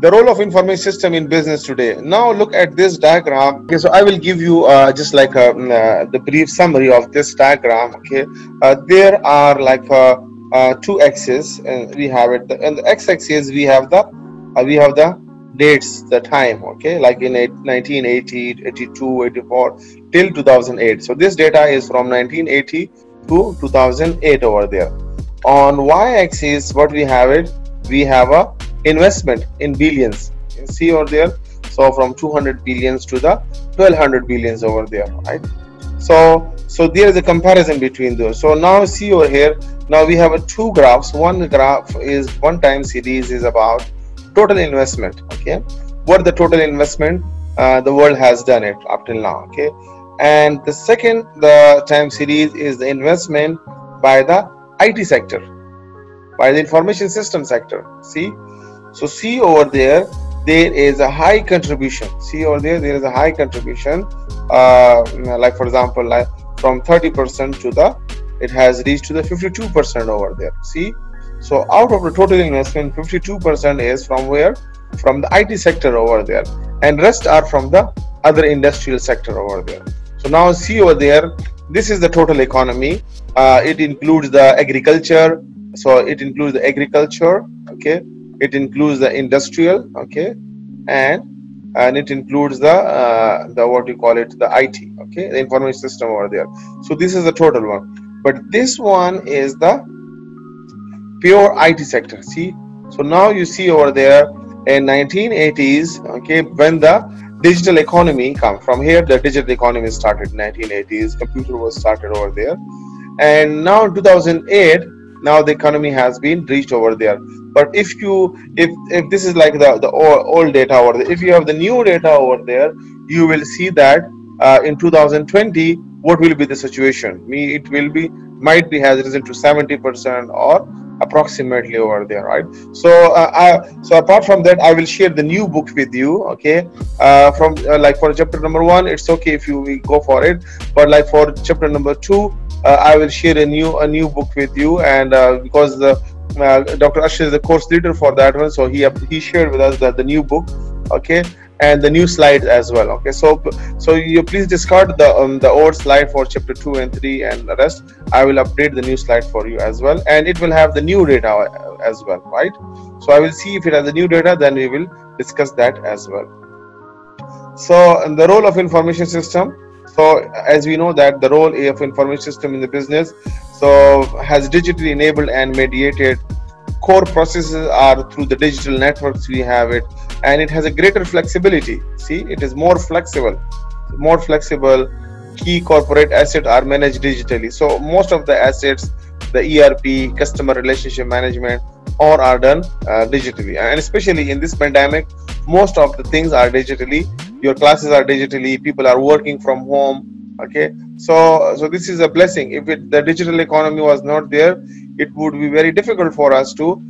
The role of information system in business today. Now look at this diagram. Okay, so I will give you just like the brief summary of this diagram. Okay, there are like two axes, and we have it. And the x-axis we have the dates, the time. Okay, like in 1980, 82, 84 till 2008. So this data is from 1980 to 2008 over there. On y-axis, what we have it, we have a investment in billions. You can see over there. So from 200 billions to the 1200 billions over there, right? So there is a comparison between those. So now see over here. Now we have two graphs. One graph is one time series is about total investment. Okay, what the total investment the world has done it up till now. Okay, and the time series is the investment by the IT sector, by the information system sector. See over there is a high contribution. See over there is a high contribution, like for example, like from 30% to it has reached to the 52% over there. See, so out of the total investment, 52% is from where? From the IT sector over there, and rest are from the other industrial sector over there. So now see over there, this is the total economy. It includes the agriculture. So it includes the agriculture. Okay, it includes the industrial. Okay, and it includes the what you call it, the IT. Okay, the information system over there. So this is the total one, but this one is the pure IT sector. See, so now you see over there in 1980s. Okay, when the digital economy come from here, the digital economy started in 1980s. Computer was started over there, and now 2008. Now the economy has been reached over there. But if this is like the old data over there, if you have the new data over there, you will see that in 2020 what will be the situation. It will be, might be, has risen to 70% or approximately over there, right? So apart from that, I will share the new book with you. Okay, from like for chapter number 1, it's okay if you go for it, but like for chapter number 2, I will share a new book with you, and because Dr. Ashir is the course leader for that one, so he shared with us the new book. Okay, and the new slides as well. Okay, so you please discard the old slide for chapter 2 and 3, and the rest I will update the new slide for you as well, and it will have the new data as well, right? So I will see if it has the new data, then we will discuss that as well. So the role of information system. So as we know that the role of information system in the business, so has digitally enabled and mediated. Core processes are through the digital networks we have it, and it has a greater flexibility. See, it is more flexible. Key corporate assets are managed digitally. So most of the assets, the ERP, customer relationship management, all are done digitally. And especially in this pandemic, most of the things are digitally. Your classes are digitally. People are working from home. Okay, so this is a blessing. If the digital economy was not there, it would be very difficult for us to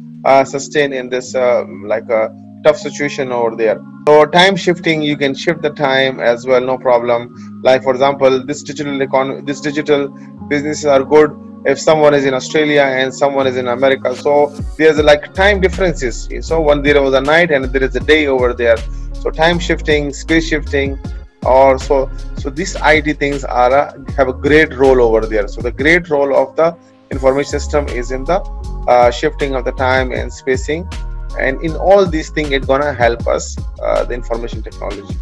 sustain in this like a tough situation over there. So time shifting, you can shift the time as well, no problem. Like for example, this digital businesses are good if someone is in Australia and someone is in America. So there's like time differences. So when there was a night and there is a day over there. So time shifting, space shifting, or so these IT things are have a great role over there. So the great role of the information system is in the shifting of the time and spacing, and in all these things it's gonna help us, the information technology.